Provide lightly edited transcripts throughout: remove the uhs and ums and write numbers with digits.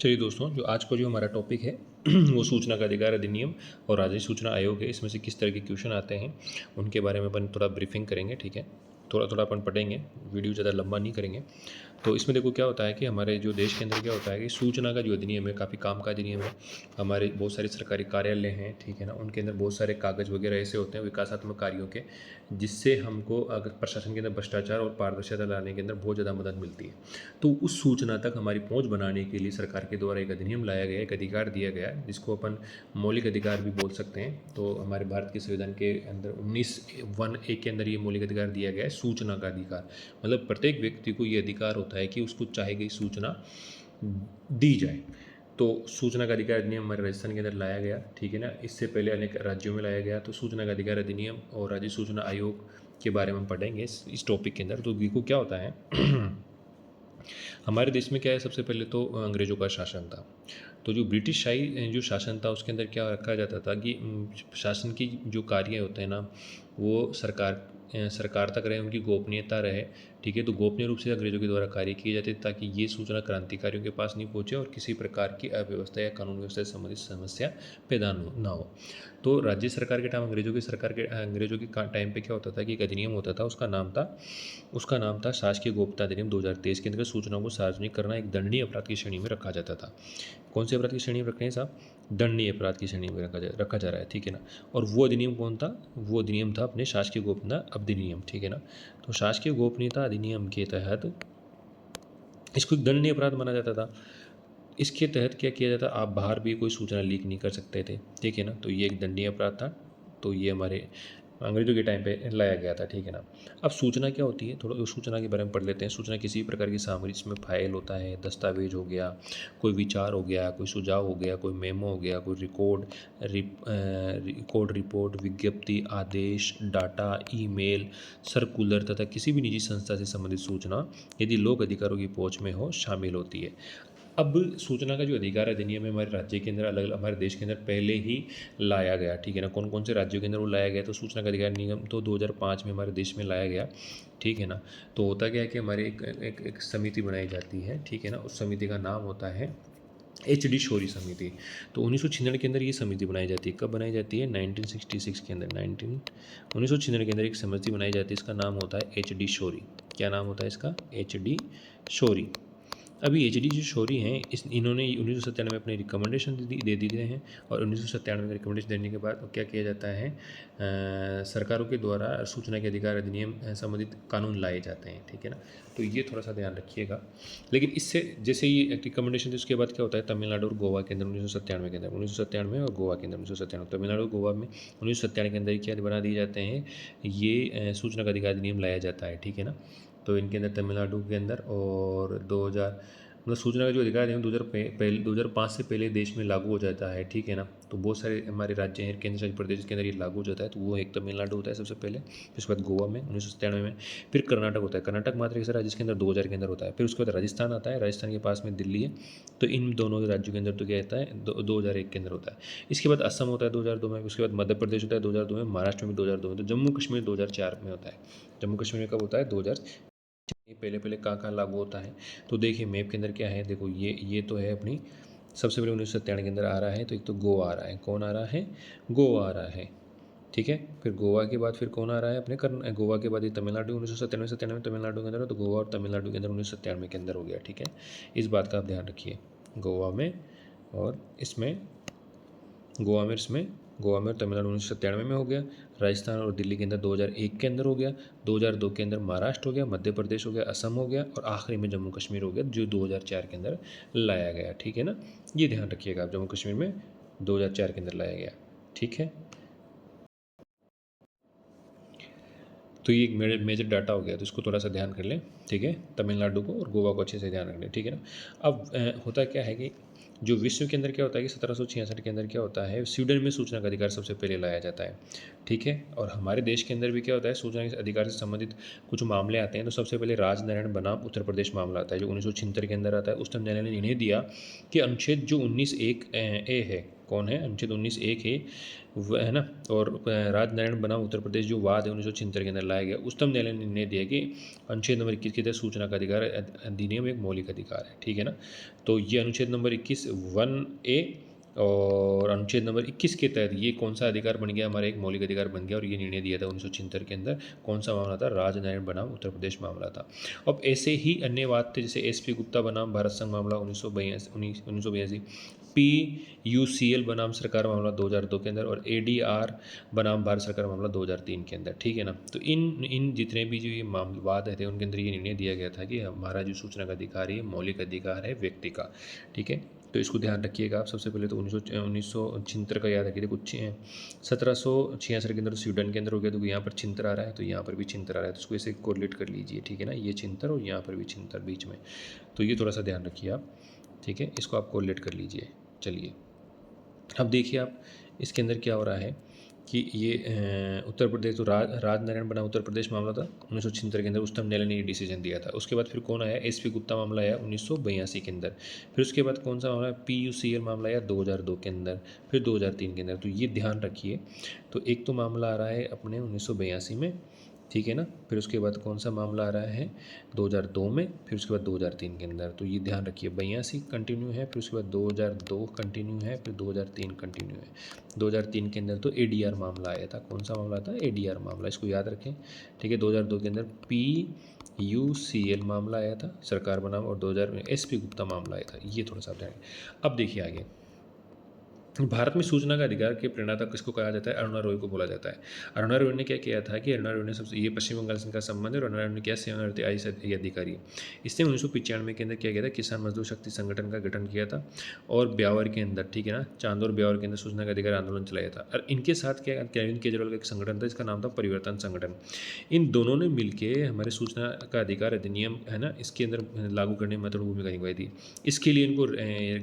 चलिए दोस्तों, जो आज का जो हमारा टॉपिक है वो सूचना का अधिकार अधिनियम और राज्य सूचना आयोग है। इसमें से किस तरह के क्वेश्चन आते हैं उनके बारे में अपन थोड़ा ब्रीफिंग करेंगे। ठीक है, थोड़ा थोड़ा अपन पढ़ेंगे, वीडियो ज़्यादा लंबा नहीं करेंगे। तो इसमें देखो क्या होता है कि हमारे जो देश के अंदर क्या होता है कि सूचना का जो अधिनियम है काफ़ी काम का अधिनियम है। हमारे बहुत सारे सरकारी कार्यालय हैं, ठीक है ना, उनके अंदर बहुत सारे कागज़ वगैरह ऐसे होते हैं विकासात्मक कार्यों के, जिससे हमको अगर प्रशासन के अंदर भ्रष्टाचार और पारदर्शिता लाने के अंदर बहुत ज़्यादा मदद मिलती है। तो उस सूचना तक हमारी पहुंच बनाने के लिए सरकार के द्वारा एक अधिनियम लाया गया, एक अधिकार दिया गया है, जिसको अपन मौलिक अधिकार भी बोल सकते हैं। तो हमारे भारत के संविधान के अंदर 19(1)(a) के अंदर ये मौलिक अधिकार दिया गया है, सूचना का अधिकार। मतलब प्रत्येक व्यक्ति को ये अधिकार होता है कि उसको चाहे गई सूचना दी जाए। तो सूचना का अधिकार अधिनियम हमारे राजस्थान के अंदर लाया गया, ठीक है ना। इससे पहले अनेक राज्यों में लाया गया। तो सूचना का अधिकार अधिनियम और राज्य सूचना आयोग के बारे में हम पढ़ेंगे इस टॉपिक के अंदर। तो देखो क्या होता है हमारे देश में क्या है, सबसे पहले तो अंग्रेज़ों का शासन था। तो जो ब्रिटिश शाही जो शासन था उसके अंदर क्या रखा जाता था कि शासन की जो कार्य होते हैं ना, वो सरकार तक रहे, उनकी गोपनीयता रहे, ठीक है। तो गोपनीय रूप से अंग्रेज़ों के द्वारा कार्य किए जाते ताकि ये सूचना क्रांतिकारियों के पास नहीं पहुंचे और किसी प्रकार की अव्यवस्था या कानून व्यवस्था से संबंधित समस्या पैदा ना हो। तो राज्य सरकार के टाइम अंग्रेज़ों के टाइम पे क्या होता था कि एक अधिनियम होता था, उसका नाम था शासकीय गोपनीयता अधिनियम 2023 के अंतर्गत सूचनाओं को सार्वजनिक करना एक दंडनीय अपराध की श्रेणी में रखा जाता था। कौन से अपराध की श्रेणी में रख रहे हैं साहब? दंडनीय अपराध की श्रेणी में रखा जा रहा है, ठीक है ना। और वो अधिनियम कौन था? वो अधिनियम था अपने शासकीय गोपनीयता अधिनियम, ठीक है ना। तो शासकीय गोपनीयता अधिनियम के तहत इसको एक दंडनीय अपराध माना जाता था। इसके तहत क्या किया जाता, आप बाहर भी कोई सूचना लीक नहीं कर सकते थे, ठीक है ना। तो ये एक दंडनीय अपराध था। तो ये हमारे अंग्रेजों के टाइम पे लाया गया था, ठीक है ना। अब सूचना क्या होती है, थोड़ा उस सूचना के बारे में पढ़ लेते हैं। सूचना किसी भी प्रकार की सामग्री, जिसमें फाइल होता है, दस्तावेज हो गया, कोई विचार हो गया, कोई सुझाव हो गया, कोई मेमो हो गया, कोई रिपोर्ट, विज्ञप्ति, आदेश, डाटा, ईमेल, सर्कुलर तथा किसी भी निजी संस्था से संबंधित सूचना यदि लोक अधिकारों की पहुंच में हो शामिल होती है। अब सूचना का जो अधिकार अधिनियम है हमारे राज्य के अंदर हमारे देश के अंदर पहले ही लाया गया, ठीक है ना। कौन कौन से राज्यों के अंदर वो लाया गया? तो सूचना का अधिकार नियम तो 2005 में हमारे देश में लाया गया, ठीक है ना। तो होता क्या है कि हमारे एक समिति बनाई जाती है, ठीक है ना। उस समिति का नाम होता है HD शौरी समिति। तो 1996 के अंदर ये समिति बनाई जाती है। कब बनाई जाती है? 1966 के अंदर 1996 के अंदर एक समिति बनाई जाती है, इसका नाम होता है HD शौरी। क्या नाम होता है इसका? HD शौरी। अभी HD जो शौरी हैं इन्होंने 1997 में अपने रिकमेंडेशन दे दिए हैं। और 1997 में रिकमेंडेशन देने के बाद क्या किया जाता है, सरकारों के द्वारा सूचना के अधिकार अधिनियम संबंधित कानून लाए जाते हैं, ठीक है ना। तो ये थोड़ा सा ध्यान रखिएगा। लेकिन इससे जैसे ये रिकमेंडेशन थी, उसके बाद क्या होता है, तमिलनाडु और गोवा के अंदर 1997 के अंदर 1997 और गोवा के अंदर 1997, तमिलनाडु और गोवा में 1997 के अंदर क्या बना दिए जाते हैं, ये सूचना का अधिकार अधिनियम लाया जाता है, ठीक है ना। तो इनके अंदर तमिलनाडु के अंदर और 2000 मतलब सूचना का जो अधिकार है 2005 से पहले देश में लागू हो जाता है, ठीक है ना। तो बहुत सारे हमारे राज्य हैं, केंद्र शासित प्रदेश के अंदर ये लागू हो जाता है। तो वो एक तमिलनाडु होता है सबसे पहले, फिर उसके बाद गोवा में 1997 में, फिर कर्नाटक होता है। कर्नाटक मात्र एक राज्य के अंदर 2000 के अंदर होता है। फिर उसके बाद राजस्थान आता है, राजस्थान के पास में दिल्ली है। तो इन दोनों राज्यों के अंदर तो क्या रहता है, 2001 के अंदर होता है। इसके बाद असम होता है 2002 में, उसके बाद मध्य प्रदेश होता है 2002 में, महाराष्ट्र में 2002 में, तो जम्मू कश्मीर 2004 में होता है। जम्मू कश्मीर में कब होता है? 2000। ये पहले कहाँ लागू होता है? तो देखिए मैप के अंदर क्या है, देखो ये तो है अपनी, सबसे पहले 1997 के अंदर आ रहा है। तो एक तो गोवा आ रहा है। कौन आ रहा है? गोवा आ रहा है, ठीक है। फिर गोवा के बाद फिर कौन आ रहा है अपने गोवा के बाद ये तमिलनाडु 1997 तमिलनाडु के अंदर है। तो गोवा और तमिलनाडु के अंदर 1997 के अंदर हो गया, ठीक है। इस बात का आप ध्यान रखिए। गोवा में और गोवा में और तमिलनाडु 1997 में हो गया। राजस्थान और दिल्ली के अंदर 2001 के अंदर हो गया। 2002 के अंदर महाराष्ट्र हो गया, मध्य प्रदेश हो गया, असम हो गया और आखिरी में जम्मू कश्मीर हो गया, जो 2004 के अंदर लाया गया, ठीक है ना। ये ध्यान रखिएगा आप, जम्मू कश्मीर में 2004 के अंदर लाया गया, ठीक है। तो ये एक मेजर डाटा हो गया, तो इसको थोड़ा सा ध्यान कर लें, ठीक है। तमिलनाडु को और गोवा को अच्छे से ध्यान रख लें, ठीक है ना। अब होता क्या है कि जो विश्व के अंदर क्या होता है कि 1766 के अंदर क्या होता है, स्वीडन में सूचना का अधिकार सबसे पहले लाया जाता है, ठीक है। और हमारे देश के अंदर भी क्या होता है, सूचना के अधिकार से संबंधित कुछ मामले आते हैं। तो सबसे पहले राजनारायण बनाम उत्तर प्रदेश मामला आता है, जो 1976 के अंदर आता है। उस टाइम न्यायालय ने इन्हें दिया कि अनुच्छेद जो 19(1)(a) है, कौन है, अनुच्छेद 19 एक है वह है ना। और राजनारायण बनाम उत्तर प्रदेश जो वाद है 1976 के अंदर लाया गया, उच्चतम न्यायालय ने निर्णय दिया कि अनुच्छेद नंबर 21 के तहत सूचना का अधिकार अधिनियम एक मौलिक अधिकार है, ठीक है ना। तो ये अनुच्छेद नंबर 21 1A और अनुच्छेद नंबर 21 के तहत ये कौन सा अधिकार बन गया, हमारा एक मौलिक अधिकार बन गया। और ये निर्णय दिया था 1976 के अंदर। कौन सा मामला था, राजनारायण बनाम उत्तर प्रदेश मामला था। अब ऐसे ही अन्य बात थे, जैसे SP गुप्ता बनाम भारत संघ मामला 1982, PUCL बनाम सरकार मामला 2002 के अंदर, और ADR बनाम भारत सरकार मामला 2003 के अंदर, ठीक है ना। तो इन जितने भी जो ये वाद है थे उनके अंदर ये निर्णय दिया गया था कि हमारा जो सूचना का अधिकार है मौलिक अधिकार है व्यक्ति का, ठीक है। तो इसको ध्यान रखिएगा आप। सबसे पहले तो 1976 का याद रखिए, कुछ 1766 के अंदर स्वीडन के अंदर हो गया, तो यहाँ पर छिंतर आ रहा है, तो यहाँ पर भी छिंतर आ रहा है, तो उसको ऐसे कोरिलेट कर लीजिए, ठीक है ना। ये छिंतर और यहाँ पर भी छिंतर बीच में, तो ये थोड़ा सा ध्यान रखिए आप, ठीक है। इसको आप कोरिलेट कर लीजिए। चलिए अब देखिए आप इसके अंदर क्या हो रहा है कि ये उत्तर प्रदेश तो राजनारायण बना उत्तर प्रदेश मामला था 1976 के अंदर, उच्चतम न्यायालय ने ये डिसीजन दिया था। उसके बाद फिर कौन आया, SP गुप्ता मामला आया 1982 के अंदर। फिर उसके बाद कौन सा मामला, PUCL मामला आया 2002 के अंदर, फिर 2003 के अंदर। तो ये ध्यान रखिए। तो एक तो मामला आ रहा है अपने 1982 में, ठीक है ना। फिर उसके बाद कौन सा मामला आ रहा है 2002 में, फिर उसके बाद 2003 के अंदर। तो ये ध्यान रखिए, 82 कंटिन्यू है, फिर उसके बाद 2002 कंटिन्यू है, फिर 2003 कंटिन्यू है। 2003 के अंदर तो ADR मामला आया था। कौन सा मामला था, ADR मामला, इसको याद रखें, ठीक है। 2002 के अंदर PUCL मामला आया था सरकार बनाम, और 2000 में SP गुप्ता मामला आया था। ये थोड़ा सा ध्यान। अब देखिए आगे, भारत में सूचना का अधिकार के प्रणेता किसको कहा जाता है, अरुणा रॉय को बोला जाता है। अरुणा रॉय ने क्या किया था कि अरुणा रॉय ने सबसे, ये पश्चिम बंगाल से इनका संबंध है, और अरुणा रॉय ने क्या सेवानिवृत्ति IAS अधिकारी। इसने 1995 के अंदर क्या किया था, किसान मजदूर शक्ति संगठन का गठन किया था, और ब्यावर के अंदर, ठीक है ना, चांदौर ब्यावर के अंदर सूचना का अधिकार आंदोलन चलाया था। और इनके साथ क्या, अरविंद केजरीवाल का एक संगठन था, इसका नाम था परिवर्तन संगठन। इन दोनों ने मिलकर हमारे सूचना का अधिकार अधिनियम है ना, इसके अंदर लागू करने में महत्वपूर्ण भूमिका निभाई थी। इसके लिए इनको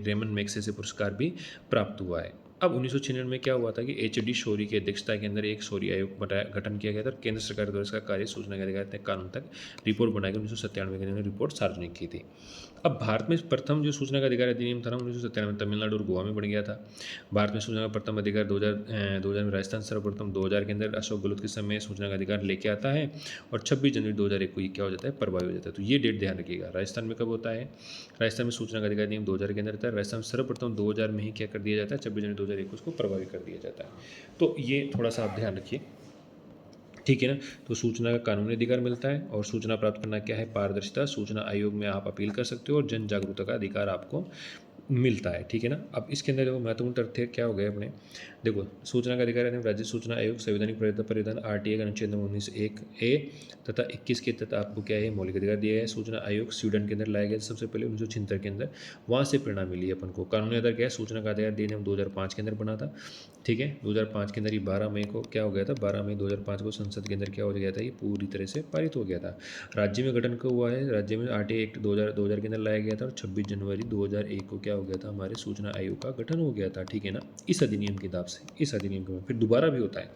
रेमन मैग्सेसे पुरस्कार भी प्राप्त हुआ है। अब 1996 में क्या हुआ था कि HD शौरी की अध्यक्षता के अंदर एक शौरी आयोग गठन किया गया था, और केंद्र सरकार द्वारा इसका कार्य सूचना के अधिकार कानून तक रिपोर्ट बनाकर 1997 के अंदर रिपोर्ट सार्वजनिक की थी। अब भारत में प्रथम जो सूचना का अधिकार अधिनियम था ना 1997 में तमिलनाडु और गोवा में बन गया था। भारत में सूचना का प्रथम अधिकार 2000 में राजस्थान सर्वप्रथम, 2000 के अंदर अशोक गहलोत के समय सूचना का अधिकार लेके आता है, और 26 जनवरी 2001 को ये क्या हो जाता है, प्रभावी हो जाता है। तो ये डेट ध्यान रखिएगा। राजस्थान में कब होता है, राजस्थान में सूचना का अधिकार नियम 2000 के अंदर रहता है। राजस्थान में सर्वप्रथम 2000 में ही क्या कर दिया जाता है, 26 जनवरी 2001 को उसको प्रभावी कर दिया जाता है। तो ये थोड़ा सा आप ध्यान रखिए, ठीक है ना। तो सूचना का कानूनी अधिकार मिलता है, और सूचना प्राप्त करना क्या है, पारदर्शिता। सूचना आयोग में आप अपील कर सकते हो, और जन जागरूकता का अधिकार आपको मिलता है, ठीक है ना। अब इसके अंदर देखो महत्वपूर्ण तथ्य क्या हो गए अपने, देखो सूचना का अधिकार है राज्य सूचना आयोग संवैधानिक परिधान RTA का अनुच्छेद नंबर 19(1)(a) तथा 21 के तहत आपको क्या है, मौलिक अधिकार दिया है। सूचना आयोग स्वीडन के अंदर लाया गया सबसे पहले 1976 के अंदर, वहाँ से प्रेरणा मिली अपन को। कानूनी आधार क्या है, सूचना का अधिकार अधिनियम 2005 के अंदर बना था, ठीक है। 2005 के अंदर ये 12 मई को क्या हो गया था, 12 मई 2005 को संसद के अंदर क्या हो गया था, ये पूरी तरह से पारित हो गया था। राज्य में गठन कब हुआ है, राज्य में RTA एक्ट 2000 के अंदर लाया गया था, और 26 जनवरी 2001 को क्या हो गया था, हमारे सूचना आयोग का गठन हो गया था, ठीक है ना, इस अधिनियम के हिसाब से। इस अधिनियम के फिर दोबारा भी होता है,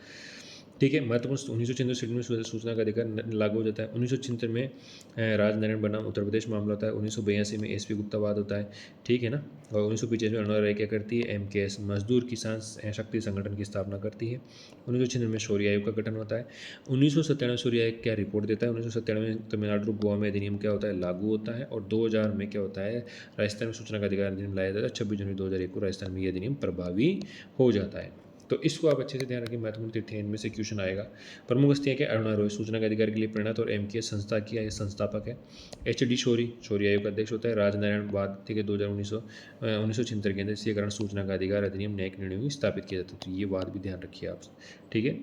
ठीक है। महत्वपूर्ण 1976 में सूचना का अधिकार लागू हो जाता है। 1976 में राजनारायण बनाम उत्तर प्रदेश मामला होता है। 1982 में SP गुप्ता वाद होता है, ठीक है ना। और 1985 में अरुणा राय क्या करती है, MKS मजदूर किसान शक्ति संगठन की स्थापना करती है। 1996 में शौर्य आयोग का गठन होता है। 1997 शौर्य आयोग क्या रिपोर्ट देता है। 1997 में तमिलनाडु और गोवा में अधिनियम क्या होता है, लागू होता है। और 2000 में क्या होता है, राजस्थान में सूचना का अधिकार अधिनियम लाया जाता है। 26 जनवरी 2001 को राजस्थान में यह अधिनियम प्रभावी हो जाता है। तो इसको आप अच्छे से ध्यान रखें, महत्वपूर्ण तथ्य इनमें से क्वेश्चन आएगा। प्रमुख हस्तियाँ क्या, अरुणा रॉय सूचना के अधिकार के लिए प्रेरणा और MKS संस्था की संस्थापक है। HD शौरी आयोग का अध्यक्ष होता है। राजनारायण वाद, ठीक है, 1976 के अंदर इसी कारण सूचना का अधिकार अधिनियम न्यायिक निर्णय में स्थापित किया जाता है। तो ये बात भी ध्यान रखिए आप, ठीक है।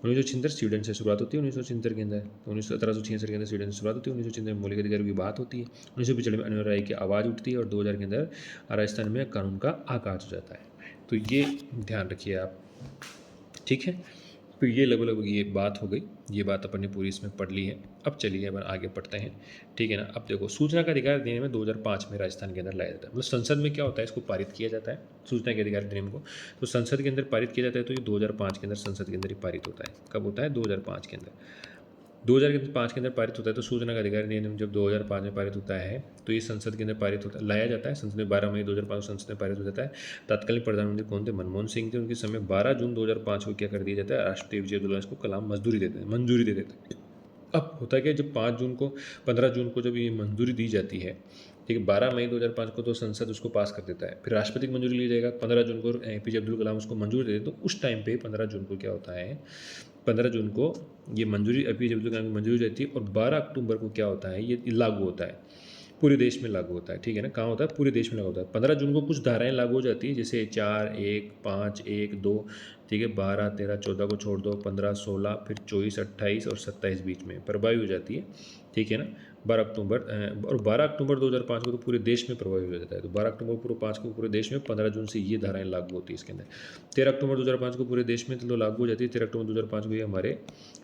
1976 स्वीडन से शुरुआत होती है। 1976 के अंदर 1766 के अंदर स्वीडन से शुरुआत होती है। 1976 में मौलिक अधिकारों की बात होती है। 1995 में अरुणा राय की आवाज़ उठती है, और 2000 के अंदर राजस्थान में कानून का आगाज हो जाता है। तो ये ध्यान रखिए आप, ठीक है। तो ये लगभग ये बात हो गई, ये बात अपन ने पूरी इसमें पढ़ ली है। अब चलिए अपन आगे पढ़ते हैं, ठीक है ना। अब देखो सूचना का अधिकार अधिनियम में 2005 में राजस्थान के अंदर लाया जाता है। मतलब संसद में क्या होता है, इसको पारित किया जाता है सूचना के अधिकार अधिनियम को, तो संसद के अंदर पारित किया जाता है। तो ये 2005 के अंदर संसद के अंदर ही पारित होता है। कब होता है, 2005 के अंदर। 2005 के अंदर पारित होता है, तो सूचना का अधिकार अधिनियम जब 2005 में पारित होता है तो ये संसद के अंदर पारित होता लाया जाता है। संसद में 12 मई 2005 संसद में पारित हो जाता है। तत्कालीन प्रधानमंत्री कौन थे? मनमोहन सिंह थे। उनके समय 12 जून 2005 को क्या कर दिया जाता है? राष्ट्रपति APJ अब्दुल कलाम इसको कलाम मंजूरी देते थे। अब होता क्या है, जब 15 जून को जब ये मंजूरी दी जाती है, ठीक है, 12 मई 2005 को तो संसद उसको पास कर देता है, फिर राष्ट्रपति की मंजूरी ली जाएगा। 15 जून को APJ अब्दुल कलाम उसको मंजूरी दे देते, तो उस टाइम पे 15 जून को क्या होता है, 15 जून को ये मंजूरी APJ अब्दुल कलाम की मंजूरी हो जाती है और 12 अक्टूबर को क्या होता है, ये लागू होता है, पूरे देश में लागू होता है। ठीक है ना, कहाँ होता है? पूरे देश में लागू होता है। 15 जून को कुछ धाराएं लागू हो जाती है, जैसे 4, 1, 5, 1, 2, ठीक है, 12, 13, 14 को छोड़ दो, 15, 16, फिर 24, 28 और 27 बीच में प्रभावी हो जाती है। ठीक है ना, 12 अक्टूबर और 12 अक्टूबर 2005 को तो पूरे देश में प्रभावी हो जाता है। तो 12 अक्टूबर पूरे 5 को पूरे देश में, 15 जून से ये धाराएं लागू होती है इसके अंदर। 13 अक्टूबर 2005 को पूरे देश में तो लागू हो जाती है। 13 अक्टूबर 2005 को ये हमारे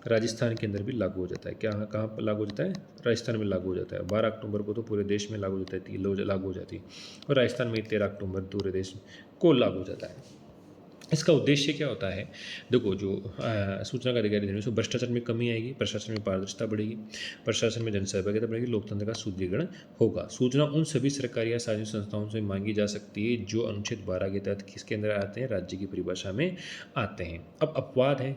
राजस्थान के अंदर भी लागू हो जाता है। क्या, कहाँ पर लागू हो जाता है? राजस्थान में लागू हो जाता है। 12 अक्टूबर को तो पूरे देश में लागू हो जाता है, लागू हो जाती है, और राजस्थान में 13 अक्टूबर पूरे देश को लागू हो जाता है। इसका उद्देश्य क्या होता है? देखो, जो सूचना का अधिकार देने से भ्रष्टाचार में कमी आएगी, प्रशासन में पारदर्शिता बढ़ेगी, प्रशासन में जनसहभागिता बढ़ेगी, लोकतंत्र का सुदृढ़ीकरण होगा। सूचना उन सभी सरकारी या सार्वजनिक संस्थाओं से मांगी जा सकती है जो अनुच्छेद 12 के तहत किसके अंदर आते हैं? राज्य की परिभाषा में आते हैं। अब अपवाद है,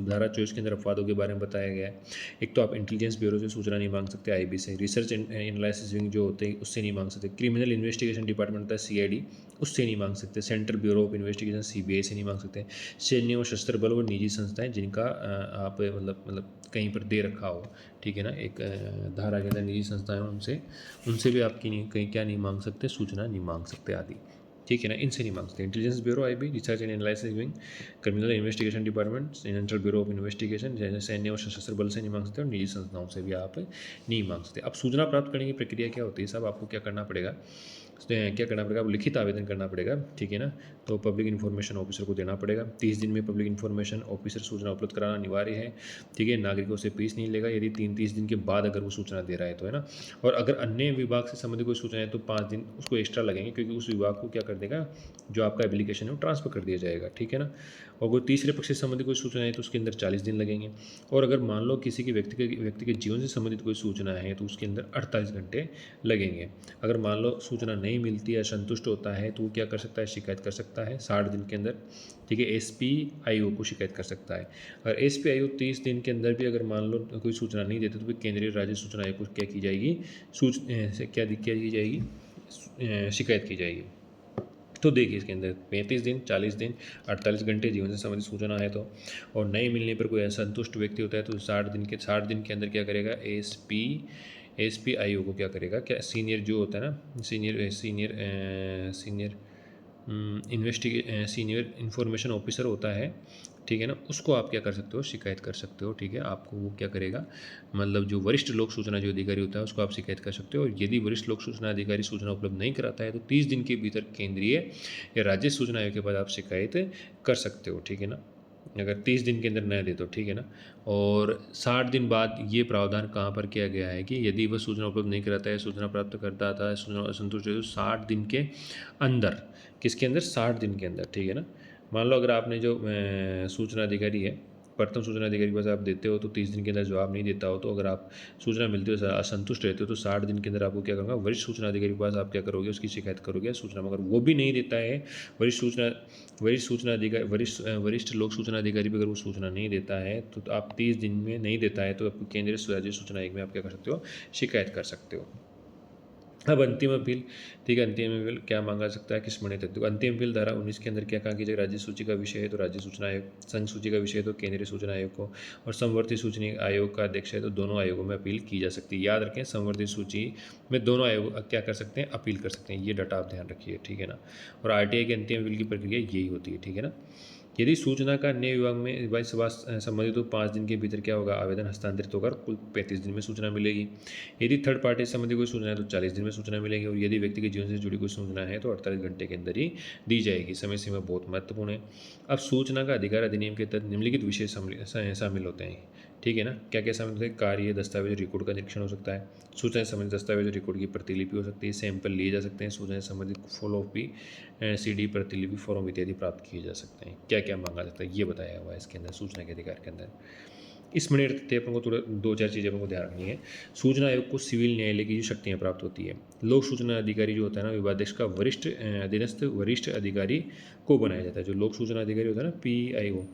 धारा 24 के अंदर अपवादों के बारे में बताया गया है। एक तो आप इंटेलिजेंस ब्यूरो से सूचना नहीं मांग सकते, IB से, रिसर्च एनालिसिस विंग जो होते हैं उससे नहीं मांग सकते, क्रिमिनल इन्वेस्टिगेशन डिपार्टमेंट होता है CID, उससे नहीं मांग सकते, central bureau of investigation CBI से नहीं मांग सकते, सैन्य और सशस्त्र बल और निजी संस्थाएं जिनका आप मतलब कहीं पर दे रखा हो, ठीक है ना, एक धारा के अंदर निजी संस्थाएं, उनसे भी आपकी नहीं, कहीं क्या नहीं मांग सकते? सूचना नहीं मांग सकते आदि। ठीक है ना, इनसे नहीं मांग सकते। Intelligence bureau IB, research and analysis wing, criminal investigation department, central bureau of investigation, जैसे सैन्य और सशस्त्र बल से नहीं मांग सकते, और निजी संस्थाओं से भी आप नहीं मांग सकते। अब सूचना प्राप्त करने की प्रक्रिया क्या होती है? सब आपको क्या करना पड़ेगा? अब लिखित आवेदन करना पड़ेगा। ठीक है ना, तो पब्लिक इन्फॉर्मेशन ऑफिसर को देना पड़ेगा। 30 दिन में पब्लिक इन्फॉर्मेशन ऑफिसर सूचना उपलब्ध कराना अनिवार्य है। ठीक है, नागरिकों से फीस नहीं लेगा यदि 30 दिन के बाद अगर वो सूचना दे रहा है तो, है ना। और अगर अन्य विभाग से संबंधित कोई सूचना है तो 5 दिन उसको एक्स्ट्रा लगेंगे, क्योंकि उस विभाग को क्या कर देगा, जो आपका एप्लीकेशन है वो ट्रांसफर कर दिया जाएगा। ठीक है ना, और कोई तीसरे पक्ष से संबंधित कोई सूचना है तो उसके अंदर 40 दिन लगेंगे। और अगर मान लो किसी के व्यक्ति के जीवन से संबंधित कोई सूचना है तो उसके अंदर 48 घंटे लगेंगे। अगर मान लो सूचना नहीं मिलती है, असंतुष्ट होता है, तो वो क्या कर सकता है? शिकायत कर सकता है 60 दिन के अंदर। ठीक है, SPIO को शिकायत कर सकता है। अगर SPIO 30 दिन के अंदर भी अगर मान लो कोई सूचना नहीं देते तो फिर केंद्रीय राज्य सूचना आयोग को क्या की जाएगी? शिकायत की जाएगी। तो देखिए, इसके अंदर 35 दिन, 40 दिन, 48 घंटे जीवन से संबंधित सूचना है तो, और नहीं मिलने पर कोई असंतुष्ट व्यक्ति होता है तो 60 दिन के अंदर क्या करेगा? SPIO को क्या करेगा? क्या सीनियर जो होता है ना, सीनियर इन्फॉर्मेशन ऑफिसर होता है, ठीक है ना, उसको आप क्या कर सकते हो? शिकायत कर सकते हो। ठीक है, आपको वो क्या करेगा, मतलब जो वरिष्ठ लोक सूचना जो अधिकारी होता है उसको आप शिकायत कर सकते हो। और यदि वरिष्ठ लोक सूचना अधिकारी सूचना उपलब्ध नहीं कराता है तो 30 दिन के भीतर केंद्रीय या राज्य सूचना आयोग के पास आप शिकायत कर सकते हो। ठीक है ना, अगर 30 दिन के अंदर न दे तो, ठीक है ना। और 60 दिन बाद ये प्रावधान कहाँ पर किया गया है कि यदि वह सूचना उपलब्ध नहीं कराता है, सूचना प्राप्त करता था, सूचना असंतुष्ट है तो 60 दिन के अंदर, किसके अंदर? 60 दिन के अंदर। ठीक है ना, मान लो अगर आपने जो सूचना अधिकारी है, प्रथम सूचना अधिकारी के पास आप देते हो तो 30 दिन के अंदर जवाब नहीं देता हो, तो अगर आप सूचना मिलती हो असंतुष्ट रहते हो तो 60 दिन के अंदर आपको क्या करूँगा? वरिष्ठ सूचना अधिकारी के पास आप क्या करोगे? उसकी शिकायत करोगे सूचना। मगर वो भी नहीं देता है, वरिष्ठ लोक सूचना अधिकारी भी अगर वो सूचना नहीं देता है तो आप 30 दिन में नहीं देता है तो आप केंद्रीय राज्य सूचना आयोग में आप क्या कर सकते हो? शिकायत कर सकते हो। अब अंतिम अपील, ठीक है, अंतिम अपील क्या मांगा सकता है? किस मणि तत्व? अंतिम अपील धारा 19 के अंदर क्या कहा कि जब राज्य सूची का विषय है तो राज्य सूचना आयोग, संघ सूची का विषय है तो केंद्रीय सूचना आयोग को, और समवर्ती सूचना आयोग का अध्यक्ष है तो दोनों आयोगों में अपील की जा सकती है। याद रखें, समवर्ती सूची में दोनों आयोग क्या कर सकते हैं? अपील कर सकते हैं। ये डाटा आप ध्यान रखिए। ठीक है ना, और RTI की अंतिम अपील की प्रक्रिया यही होती है। ठीक है ना, यदि सूचना का अन्य विभाग में संबंधित तो 5 दिन के भीतर क्या होगा? आवेदन हस्तांतरित होकर कुल 35 दिन में सूचना मिलेगी। यदि थर्ड पार्टी से संबंधित कोई सूचना है तो 40 दिन में सूचना मिलेगी, और यदि व्यक्ति के जीवन से जुड़ी कोई सूचना है तो 48 घंटे के अंदर ही दी जाएगी। समय सीमा बहुत महत्वपूर्ण है। अब सूचना का अधिकार अधिनियम के तहत निम्नलिखित विषय शामिल होते हैं। ठीक है ना, क्या क्या शामिल होते हैं? कार्य, दस्तावेज, रिकॉर्ड का निरीक्षण हो सकता है, सूचना से संबंधित दस्तावेज रिकॉर्ड की प्रतिलिपि हो सकती है, सैंपल लिए जा सकते हैं, सूचना से संबंधित फॉलोअप CD, प्रतिलिपि, फॉर्म इत्यादि प्राप्त किए जा सकते हैं। क्या क्या मांगा जाता है ये बताया हुआ है इसके अंदर, सूचना के अधिकार के अंदर। स्मरणीय तथ्य अपन को थोड़ा 2-4 चीज़ें अपन को ध्यान रखनी है। सूचना आयोग को सिविल न्यायालय की जो शक्तियाँ प्राप्त होती है। लोक सूचना अधिकारी जो होता है ना, विवादाध्यक्ष का अधीनस्थ वरिष्ठ अधिकारी को बनाया जाता है। जो लोक सूचना अधिकारी होता है ना, PIO,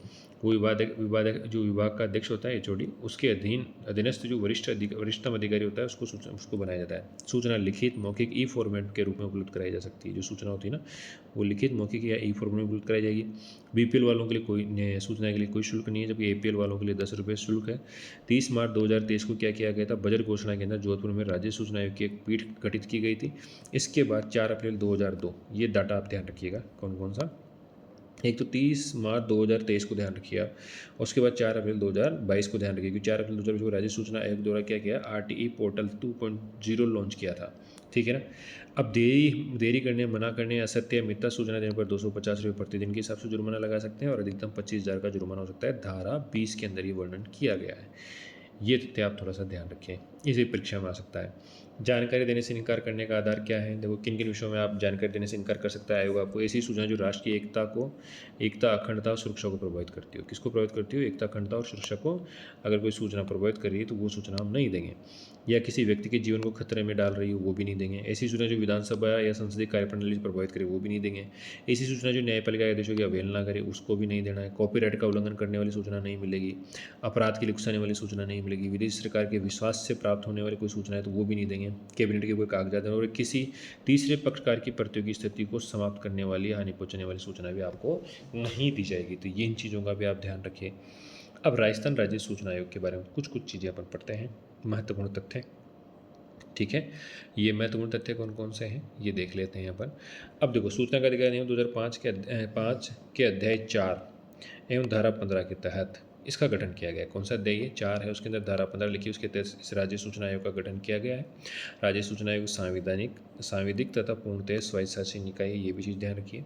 वो जो विभाग का अध्यक्ष होता है, HOD, उसके अधीनस्थ जो वरिष्ठतम अधिकारी होता है उसको बनाया जाता है। सूचना लिखित, मौखिक, ई फॉर्मेट के रूप में उपलब्ध कराई जा सकती है। जो सूचना होती है ना, वो लिखित, मौखिक या ई फॉर्मेट में उपलब्ध कराई जाएगी। BPL वालों के लिए कोई सूचना के लिए कोई शुल्क नहीं है, जबकि APL वालों के लिए 10 रुपये शुल्क है। 30 मार्च 2023 को क्या किया गया था? बजट घोषणा के अंदर जोधपुर में राज्य सूचना आयोग की एक पीठ गठित की गई थी। इसके बाद 4 अप्रैल 2002, ये डाटा आप ध्यान रखिएगा कौन कौन सा। एक तो 30 मार्च 2023 को ध्यान रखिए आप, उसके बाद 4 अप्रैल 2022 को ध्यान रखिए, क्योंकि 4 अप्रैल 2022 को राज्य सूचना आयोग द्वारा क्या किया? RTE पोर्टल 2.0 लॉन्च किया था, ठीक है ना। अब देरी करने, मना करने, असत्य या मिथ्या सूचना देने पर 250 रुपये प्रतिदिन के हिसाब से जुर्माना लगा सकते हैं और अधिकतम 25,000 का जुर्माना हो सकता है। धारा 20 के अंदर ये वर्णन किया गया है। ये तथ्य आप थोड़ा सा ध्यान रखें, इसे परीक्षा में आ सकता है। जानकारी देने से इनकार करने का आधार क्या है? देखो, किन किन विषयों में आप जानकारी देने से इनकार कर सकता है आयोग आपको? ऐसी सूचना जो राष्ट्र की एकता, अखंडता और सुरक्षा को प्रभावित करती हो। किसको प्रभावित करती हो? एकता, अखंडता और सुरक्षा को अगर कोई सूचना प्रभावित कर रही है तो वो सूचना हम नहीं देंगे। या किसी व्यक्ति के जीवन को खतरे में डाल रही हो, वो भी नहीं देंगे। ऐसी सूचना जो विधानसभा या संसदीय कार्यप्रणाली से प्रभावित करे, वो भी नहीं देंगे। ऐसी सूचना जो न्यायपालिका के आदेशों की अवहेलना करे, उसको भी नहीं देना है। कॉपीराइट का उल्लंघन करने वाली सूचना नहीं मिलेगी। अपराध के लिए उकसाने वाली सूचना नहीं मिलेगी। विदेशी सरकार के विश्वास से प्राप्त होने वाली कोई सूचना है तो वो भी नहीं देंगे। कैबिनेट के कोई कागजात और किसी तीसरे पक्षकार की प्रतियों की स्थिति को समाप्त करने वाली, हानि पहुंचाने वाली सूचना भी आपको नहीं दी जाएगी। तो ये इन चीज़ों का भी आप ध्यान रखिए। अब राजस्थान राज्य सूचना आयोग के बारे में कुछ चीज़ें अपन पढ़ते हैं, महत्वपूर्ण तथ्य, ठीक है। ये महत्वपूर्ण तथ्य कौन कौन से हैं ये देख लेते हैं अपन। अब देखो, सूचना का अधिकार नियम 2005 के अध्याय 4 एवं धारा 15 के तहत इसका गठन किया गया है। कौन सा अध्याय? ये 4 है, उसके अंदर धारा 15 लिखी, उसके तहत इस राज्य सूचना आयोग का गठन किया गया है। राज्य सूचना आयोग सांविधिक तथा पूर्णतः स्वायत्तशासी निकाय है, ये भी चीज़ ध्यान रखिए।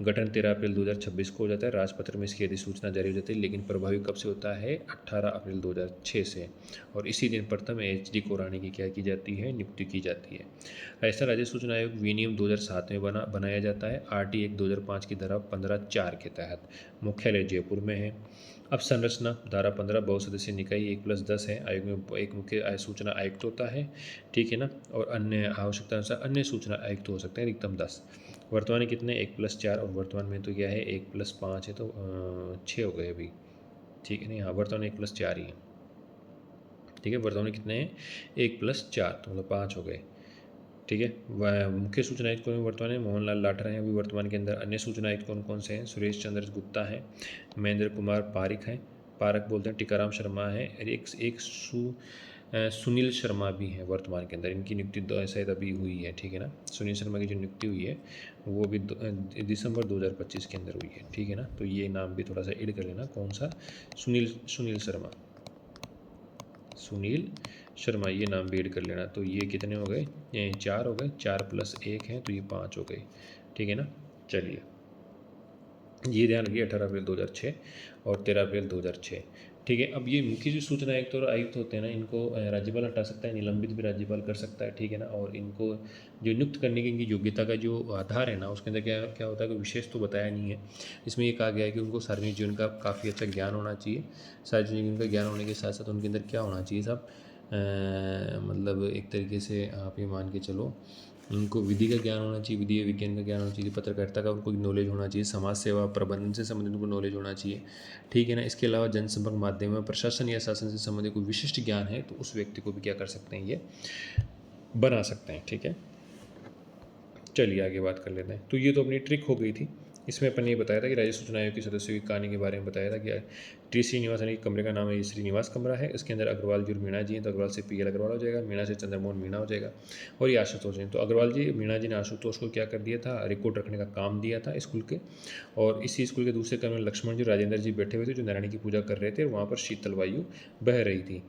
गठन 13 अप्रैल 2026 को हो जाता है। राजपत्र में इसकी अधिसूचना जारी हो जाती है, लेकिन प्रभावी कब से होता है? 18 अप्रैल 2006 से। और इसी दिन प्रथम HD कोरानी की क्या की जाती है? नियुक्ति की जाती है। राजस्थान राज्य सूचना आयोग विनियम 2007 में बनाया जाता है, RT एक्ट 2005 की धारा 15(4) के तहत। मुख्यालय जयपुर में है। अब संरचना, धारा 15 बहुसदस्यीय निकाय 1+10 है। आयोग में एक मुख्य सूचना आयुक्त होता है, ठीक है ना, और अन्य आवश्यकता अनुसार अन्य सूचना आयुक्त हो सकते हैं, अधिकतम 10। वर्तमान में कितने? 1+4, और वर्तमान में तो क्या है? 1+5 है, तो 6 हो गए अभी, ठीक है ना। हाँ, वर्तमान में 1+4 ही है, ठीक है। वर्तमान में कितने हैं? 1+4, तो मतलब 5 हो गए, ठीक है। वह मुख्य सूचना आयुक्त कौन वर्तमान में? मोहनलाल लाठर हैं अभी वर्तमान के अंदर। अन्य सूचना आयुक्त कौन कौन से हैं? सुरेश चंद्र गुप्ता है, महेंद्र कुमार पारिक हैं, पारक बोलते हैं, टीकाराम शर्मा है, और एक सुनील शर्मा भी हैं वर्तमान के अंदर। इनकी नियुक्ति शायद अभी हुई है, ठीक है ना। सुनील शर्मा की जो नियुक्ति हुई है वो भी दिसंबर 2025 के अंदर हुई है, ठीक है ना। तो ये नाम भी थोड़ा सा ऐड कर लेना, कौन सा? सुनील शर्मा, ये नाम भी ऐड कर लेना। तो ये कितने हो गए? ये 4 हो गए, 4+1 हैं, तो ये 5 हो गए, ठीक है ना। चलिए, ये ध्यान रखिए, 18 अप्रैल 2006 और 13 अप्रैल 2006, ठीक है। अब ये मुख्य जो सूचना आयुक्त और आयुक्त होते हैं ना, इनको राज्यपाल हटा सकता है, निलंबित भी राज्यपाल कर सकता है, ठीक है ना। और इनको जो नियुक्त करने की इनकी योग्यता का जो आधार है ना, उसके अंदर क्या क्या होता है, कोई विशेष तो बताया नहीं है। इसमें ये कहा गया है कि उनको सार्वजनिक जीवन का काफ़ी अच्छा ज्ञान होना चाहिए। सार्वजनिक जीवन का ज्ञान होने के साथ साथ उनके अंदर क्या होना चाहिए साहब? मतलब एक तरीके से आप ये मान के चलो, उनको विधि का ज्ञान होना चाहिए, विधि विज्ञान का ज्ञान होना चाहिए, पत्रकारिता का उनको नॉलेज होना चाहिए, समाज सेवा प्रबंधन से संबंधित उनको नॉलेज होना चाहिए, ठीक है ना। इसके अलावा जनसंपर्क माध्यम में प्रशासन या शासन से संबंधित कोई विशिष्ट ज्ञान है तो उस व्यक्ति को भी क्या कर सकते हैं? ये बना सकते हैं, ठीक है। चलिए आगे बात कर लेते हैं। तो ये तो अपनी ट्रिक हो गई थी। इसमें अपन ने ये बताया था कि राज्य सूचना आयोग के सदस्यों की कहानी के बारे में बताया था कि टी श्रीनिवास यानी कमरे का नाम है, ये श्रीनिवास कमरा है। इसके अंदर अग्रवाल जी और मीणा जी हैं, तो अग्रवाल से PL अग्रवाल हो जाएगा, मीणा से चंद्रमोहन मीणा हो जाएगा, और ये आशुतोष हैं। तो अग्रवाल जी, मीणा जी ने आशुतोष को क्या कर दिया था? रिकॉर्ड रखने का काम दिया था स्कूल के। और इसी स्कूल के दूसरे कमरे में लक्ष्मण जी, राजेंद्र जी बैठे हुए थे, जो नारायणी की पूजा कर रहे थे। वहाँ पर शीतल वायु बह रही थी,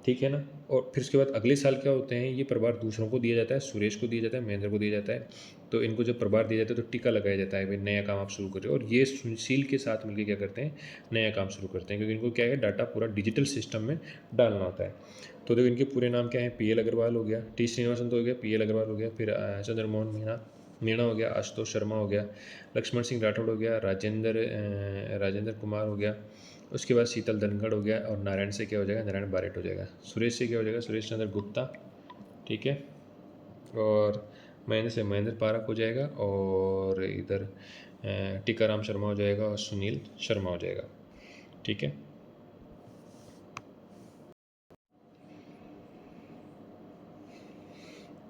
ठीक है ना। और फिर उसके बाद अगले साल क्या होते हैं? ये प्रभार दूसरों को दिया जाता है, सुरेश को दिया जाता है, महेंद्र को दिया जाता है। तो इनको जब प्रभार दिया जाता है तो टीका लगाया जाता है, भाई नया काम आप शुरू कर रहे हो। और ये सुशील के साथ मिलकर क्या करते हैं? नया काम शुरू करते हैं, क्योंकि इनको क्या है? डाटा पूरा डिजिटल सिस्टम में डालना होता है। तो देखो, इनके पूरे नाम क्या है? PL अग्रवाल हो गया, टी श्रीनिवासन तो हो गया, PL अग्रवाल हो गया, फिर चंद्रमोहन मीणा हो गया, आशुतोष शर्मा हो गया, लक्ष्मण सिंह राठौड़ हो गया, राजेंद्र कुमार हो गया, उसके बाद शीतल धनखड़ हो गया, और नारायण से क्या हो जाएगा, नारायण बारेट हो जाएगा। सुरेश से क्या हो जाएगा, सुरेश चंद्र गुप्ता, ठीक है। और महेंद्र से महेंद्र पारक हो जाएगा, और इधर टीकाराम शर्मा हो जाएगा, और सुनील शर्मा हो जाएगा, ठीक है।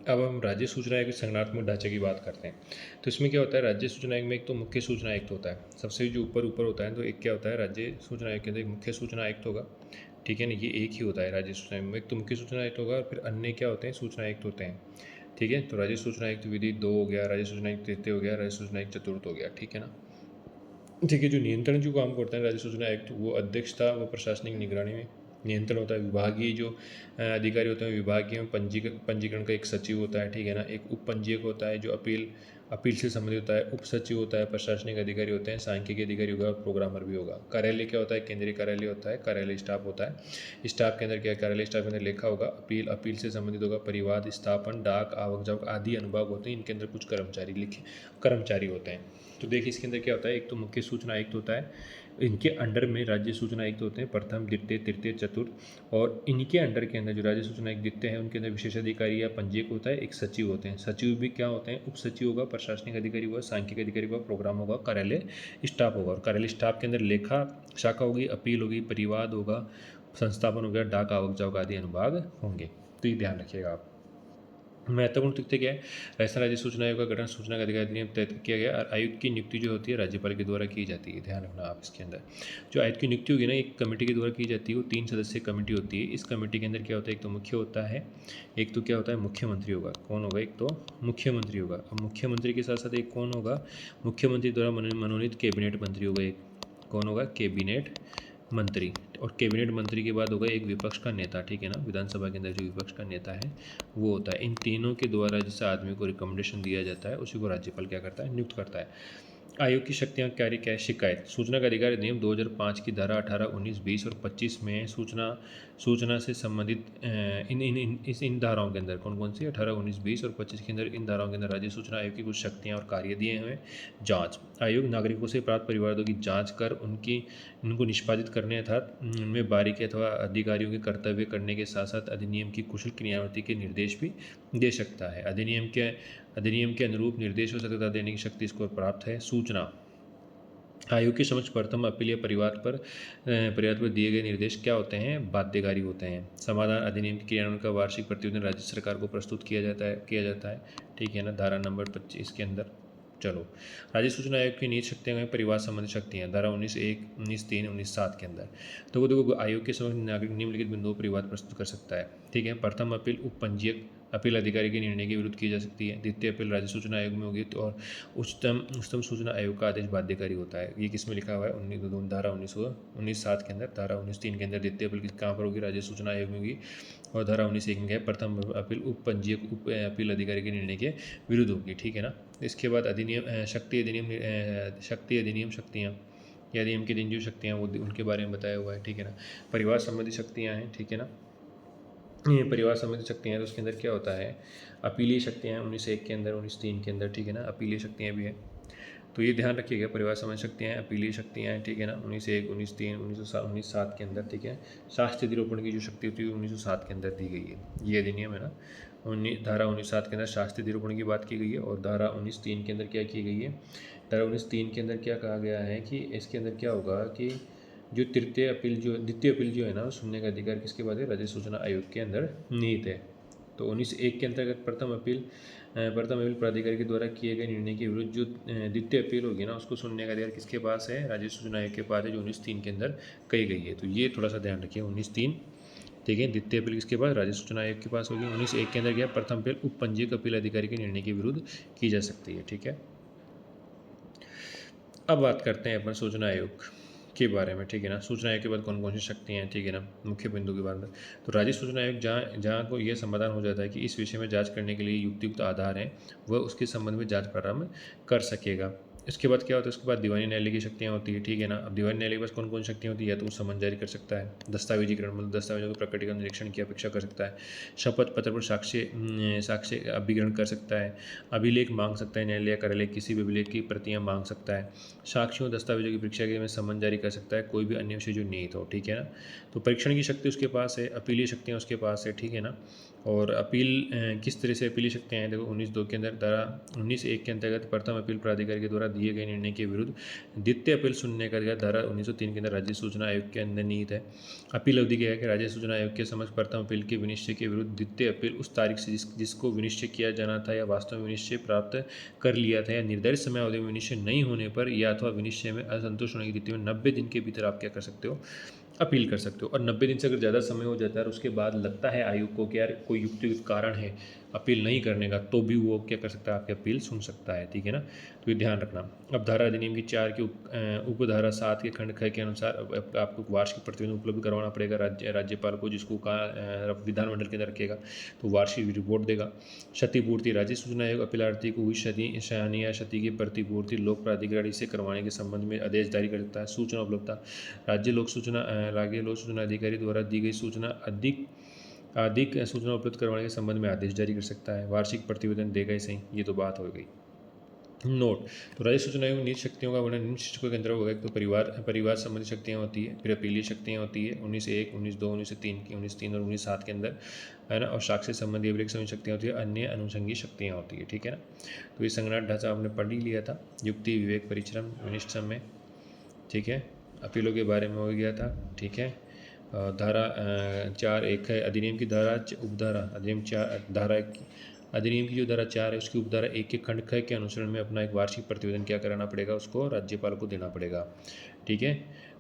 अब हम राज्य सूचना आयोग के संगठनात्मक ढांचे की बात करते हैं। तो इसमें क्या होता है, राज्य सूचना आयोग में एक तो मुख्य सूचना आयुक्त होता है, सबसे जो ऊपर ऊपर होता है। तो एक क्या होता है, राज्य सूचना आयोग के अंदर एक मुख्य सूचना आयुक्त होगा, ठीक है ना। ये एक ही होता है राज्य सूचना आयोग में, एक तो मुख्य सूचना आयुक्त होगा, और फिर अन्य क्या होते हैं, सूचना आयुक्त होते हैं, ठीक है। तो राज्य सूचना आयुक्त विधि 2 हो गया, राज्य सूचना आयुक्त तृतीय हो गया, राज्य सूचना आयुक्त चतुर्थ हो गया, ठीक है ना। ठीक है, जो नियंत्रण जो काम करते हैं राज्य सूचना आयुक्त, वो अध्यक्षता व प्रशासनिक निगरानी में नियंत्रण होता है। विभागीय जो अधिकारी होते हैं, विभागीय में पंजीकरण का एक सचिव होता है, ठीक है ना। एक उप पंजीयक होता है जो अपील से संबंधित होता है। उप सचिव होता है, प्रशासनिक अधिकारी होते हैं, सांख्यिकी अधिकारी होगा, और प्रोग्रामर भी होगा। कार्यालय क्या होता है, केंद्रीय कार्यालय होता है, कार्यालय स्टाफ होता है। स्टाफ के अंदर क्या है, कार्यालय स्टाफ के अंदर लेखा होगा, अपील से संबंधित होगा, परिवाद, स्थापन, डाक, आवक जावक आदि अनुभाग होते हैं। इनके अंदर कुछ कर्मचारी होते हैं। तो देखिए इसके अंदर क्या होता है, एक तो मुख्य सूचना आयुक्त होता है, इनके अंडर में राज्य सूचना आयुक्त होते हैं, प्रथम, द्वितीय, तृतीय, चतुर्थ। और इनके अंडर के अंदर जो राज्य सूचना आयुक्त दिखते हैं, उनके अंदर विशेष अधिकारी या पंजीयक होता है, एक सचिव होते हैं। सचिव भी क्या होते हैं, उप सचिव होगा, प्रशासनिक अधिकारी होगा, सांख्यिक अधिकारी होगा, प्रोग्राम होगा, कार्यालय स्टाफ होगा। और कार्यालय स्टाफ के अंदर लेखा शाखा होगी, अपील होगी, परिवाद होगा, संस्थापन हो गया, डाक, आवक जावक आदि अनुभाग होंगे। तो ये ध्यान रखिएगा आप। महत्वपूर्ण तथ्य क्या है, राजस्थान राज्य सूचना आयोग का गठन सूचना का अधिकार अधिनियम तहत किया गया, और आयुक्त की नियुक्ति जो होती है राज्यपाल के द्वारा की जाती है। ध्यान रखना आप इसके अंदर। जो आयुक्त की नियुक्ति होगी ना, एक कमेटी के द्वारा की जाती है, वो 3 सदस्यीय कमेटी होती है। इस कमेटी के अंदर क्या होता है, एक तो मुख्य होता है, एक तो क्या होता है, मुख्यमंत्री होगा। कौन होगा, एक तो मुख्यमंत्री होगा। अब मुख्यमंत्री के साथ साथ एक कौन होगा, मुख्यमंत्री द्वारा मनोनीत कैबिनेट मंत्री होगा। एक कौन होगा, कैबिनेट मंत्री। और कैबिनेट मंत्री के बाद होगा एक विपक्ष का नेता, ठीक है ना। विधानसभा के अंदर जो विपक्ष का नेता है वो होता है। इन तीनों के द्वारा जिस आदमी को रिकमेंडेशन दिया जाता है, उसी को राज्यपाल क्या करता है, नियुक्त करता है। आयोग की शक्तियाँ कार्य क्या है, शिकायत, सूचना का अधिकार अधिनियम 2005 की धारा 18, 19, 20 और 25 में सूचना से संबंधित इन धाराओं के अंदर कौन कौन सी, 18, 19, 20 और 25 के अंदर, इन धाराओं के अंदर राज्य सूचना आयोग की कुछ शक्तियाँ और कार्य दिए हुए हैं। जांच, आयोग नागरिकों से प्राप्त परिवादों की जांच कर उनको निष्पादित करने अर्थात उनमें बारीकी अथवा अधिकारियों के कर्तव्य करने के साथ साथ अधिनियम की कुशल क्रियान्वयन के निर्देश भी दे सकता है। अधिनियम के अनुरूप निर्देश और सत्यता देने की शक्ति इसको प्राप्त है। सूचना आयोग के समक्ष प्रथम अपील या परिवाद पर दिए गए निर्देश क्या होते हैं, बाध्यकारी होते हैं। समाधान, अधिनियम के क्रियान्वयन का वार्षिक प्रतिवेदन राज्य सरकार को प्रस्तुत किया जाता है, ठीक है ना, धारा नंबर 25 के अंदर। चलो, राज्य सूचना आयोग की निहित शक्तियाँ हैं, परिवार संबंधी शक्तियाँ, धारा 19(1), 19(3), 19(7) के अंदर। तो देखो आयोग के समक्ष नागरिक निम्नलिखित बिंदुओं पर परिवाद प्रस्तुत कर सकता है, ठीक है। प्रथम अपील उप पंजीयक अपील अधिकारी के निर्णय के विरुद्ध की जा सकती है। द्वितीय अपील राज्य सूचना आयोग में होगी, तो और उच्चतम सूचना आयोग का आदेश बाध्यकारी होता है। ये किस में लिखा हुआ है, धारा 19(7) के अंदर। धारा 19(3) के अंदर द्वितीय अपील कहाँ पर होगी, राज्य सूचना आयोग में होगी। और धारा 19(1) में क्या है, प्रथम अपील उप पंजीयक उप अपील अधिकारी के निर्णय के विरुद्ध होगी, ठीक है ना। इसके बाद शक्ति अधिनियम शक्तियाँ, या अधिनियम के दिन जो शक्तियाँ वो उनके बारे में बताया हुआ है, ठीक है ना। परिवार संबंधी शक्तियाँ हैं, ठीक है ना। ये परिवार संबंधी शक्तियाँ हैं, तो उसके अंदर क्या होता है, अपीलीय शक्तियाँ 19(1) के अंदर, 19(3) के अंदर, ठीक है ना। अपीलीय शक्तियाँ भी हैं, तो ये ध्यान रखिएगा। परिवार संबंधी शक्तियाँ हैं, अपीलीय शक्तियाँ हैं, ठीक है ना। 19(1), 19(3), 1907 के अंदर, ठीक है। शास्त्र निरूपण की जो शक्ति होती है 1907 के अंदर दी गई है। ये अधिनियम है ना, धारा 1907 के अंदर शास्त्र निरूपण की बात की गई है। और धारा 19(3) के अंदर क्या की गई है, धारा 19(3) के अंदर क्या कहा गया है कि इसके अंदर क्या होगा कि जो द्वितीय अपील जो है ना, सुनने का अधिकार किसके बाद है, राज्य सूचना आयोग के अंदर निहित है। तो 19(1) के अंतर्गत प्रथम अपील प्राधिकारी के द्वारा किए गए निर्णय के विरुद्ध जो द्वितीय अपील होगी ना, उसको सुनने का अधिकार किसके पास है, राज्य सूचना आयोग के पास है, जो 19(3) के अंदर कही गई है। तो ये थोड़ा सा ध्यान रखिए, 19(3), ठीक है। द्वितीय अपील किसके पास, राज्य सूचना आयोग के पास होगी। 19(1) के अंदर क्या, प्रथम अपील उप पंजीयक अपील अधिकारी के निर्णय के विरुद्ध की जा सकती है, ठीक है। अब बात करते हैं अपन सूचना आयोग के बारे में, ठीक है ना। सूचना आयोग के बाद कौन कौन सी शक्तियाँ हैं, ठीक है ना, मुख्य बिंदु के बारे में। तो राज्य सूचना आयोग जहाँ को यह समाधान हो जाता है कि इस विषय में जांच करने के लिए युक्त आधार हैं, वह उसके संबंध में जांच प्रारंभ कर सकेगा। इसके बाद क्या होता है, उसके बाद दीवानी न्यायालय की शक्तियाँ होती है, ठीक है ना। अब दीवानी न्यायालय के पास कौन कौन शक्तियाँ होती है, या तो वो समन जारी कर सकता है, दस्तावेजीकरण मतलब दस्तावेजों के प्रकटीकरण निरीक्षण की अपेक्षा कर सकता है, शपथ पत्र पर साक्ष्य अभिग्रहण कर सकता है, अभिलेख मांग सकता है, न्यायालय कार्यालय किसी भी अभिलेख की प्रतियाँ मांग सकता है, साक्ष्यों दस्तावेजों की परीक्षा के लिए समन जारी कर सकता है, कोई भी अन्य विषय जो निहित हो, ठीक है ना। तो परीक्षण की शक्ति उसके पास है, अपीलीय शक्तियाँ उसके पास है, ठीक है ना। और अपील किस तरह से अपीलीय शक्तियाँ हैं, देखो 19(2) के अंदर धारा 19(1) के अंतर्गत प्रथम अपील प्राधिकारी के द्वारा दिए गए निर्णय के विरुद्ध द्वितीय अपील सुनने का अधिकार धारा 1903 के अंदर राज्य सूचना आयोग के अंदर निहित है। अपील अवधि क्या है कि राज्य सूचना आयोग के समक्ष प्रथम अपील के विनिश्चय के विरुद्ध द्वितीय अपील उस तारीख से जिसको विनिश्चय किया जाना था या वास्तव में विनिश्चय प्राप्त कर लिया था, या निर्धारित समय अवधि में विनिश्चय नहीं होने पर या अथवा विनिश्चय में असंतुष्ट होने की स्थिति में 90 दिन के भीतर आप क्या कर सकते हो, अपील कर सकते हो। और 90 दिन से अगर ज़्यादा समय हो जाता है और उसके बाद लगता है आयोग को कि यार कोई युक्तियुक्त कारण है अपील नहीं करने का, तो भी वो क्या कर सकता है, आपकी अपील सुन सकता है, ठीक है ना। तो ये ध्यान रखना। अब धारा अधिनियम की 4 की उपधारा 7 के खंड ख के अनुसार अब आपको वार्षिक प्रतिवेदन उपलब्ध करवाना पड़ेगा राज्यपाल को, जिसको विधानमंडल के अंदर रखेगा, तो वार्षिक रिपोर्ट देगा। क्षतिपूर्ति, राज्य सूचना आयोग अपीलार्थी को हुई क्षति या क्षति की प्रतिपूर्ति लोक प्राधिकारी से करवाने के संबंध में आदेश जारी कर सकता है। सूचना उपलब्धता, राज्य लोक सूचना अधिकारी द्वारा दी गई सूचना अधिक सूचना उपलब्ध करवाने के संबंध में आदेश जारी कर सकता है। वार्षिक प्रतिवेदन देगा ही सही, ये तो बात हो गई। नोट, तो राज्य सूचना आयोग निजी शक्तियों का वर्णन निम्न शीर्षकों के अंदर होगा। एक तो परिवार संबंधी शक्तियाँ होती है, फिर अपीलीय शक्तियाँ होती है 19(1), 19(2), 19(3) की 19(3) और 19(7) के अंदर, है ना। और साक्ष्य संबंधी अभिलेख संबंधी शक्तियाँ होती है, अन्य अनुषंगी शक्तियाँ होती है, ठीक है ना। तो ये संगणना ढांचा आपने पढ़ ही लिया था, युक्ति विवेक परिश्रम विनिष्ठ समय, ठीक है। अपीलों के बारे में हो गया था, ठीक है। धारा 4(1) है अधिनियम की धारा उपधारा अधिनियम 4 धारा अधिनियम की जो धारा 4 है उसकी उपधारा 1 के खंड ख के अनुसरण में अपना एक वार्षिक प्रतिवेदन क्या कराना पड़ेगा, उसको राज्यपाल को देना पड़ेगा, ठीक है।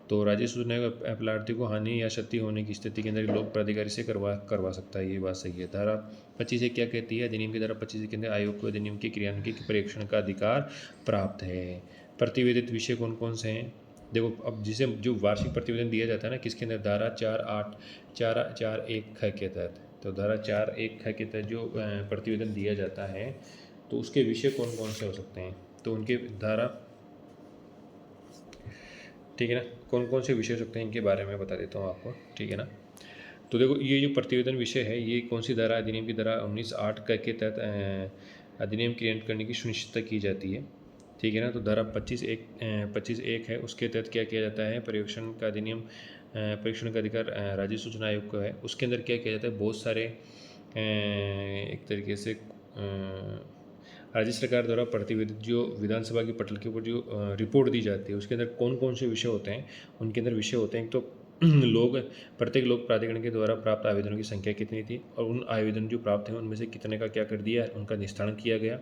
तो राज्य सूचना आयोग अपीलार्थी को हानि या क्षति होने की स्थिति के अंदर लोक प्राधिकारी से करवा सकता है, ये बात सही है। धारा 25 से क्या कहती है, अधिनियम की धारा 25 के अंदर आयोग को अधिनियम के क्रियान्वयन के परीक्षण का अधिकार प्राप्त है। प्रतिवेदित विषय कौन कौन से हैं, देखो अब जिसे जो वार्षिक प्रतिवेदन दिया जाता है ना, किसके अंदर, धारा 4(1) ख के तहत। तो धारा 4(1) ख के तहत जो प्रतिवेदन दिया जाता है, तो उसके विषय कौन कौन से हो सकते हैं, तो उनके धारा, ठीक है ना, कौन कौन से विषय हो सकते हैं इनके बारे में बता देता हूँ आपको, ठीक है ना। तो देखो ये जो प्रतिवेदन विषय है, ये कौन सी धारा, अधिनियम की धारा 19(8) क के तहत अधिनियम क्रियान्वित करने की सुनिश्चितता की जाती है, ठीक है ना। तो धारा 25(1) है, उसके तहत क्या किया जाता है, परीक्षण का अधिनियम परीक्षण का अधिकार राज्य सूचना आयोग का है। उसके अंदर क्या किया जाता है, बहुत सारे एक तरीके से राज्य सरकार द्वारा प्रतिवेदित जो विधानसभा की पटल के ऊपर जो रिपोर्ट दी जाती है, उसके अंदर कौन कौन से विषय होते हैं, उनके अंदर विषय होते हैं। तो प्रत्येक लोक प्राधिकरण के द्वारा प्राप्त आवेदनों की संख्या कितनी थी, और उन आवेदन जो प्राप्त हैं उनमें से कितने का क्या कर दिया, उनका निस्तारण किया गया,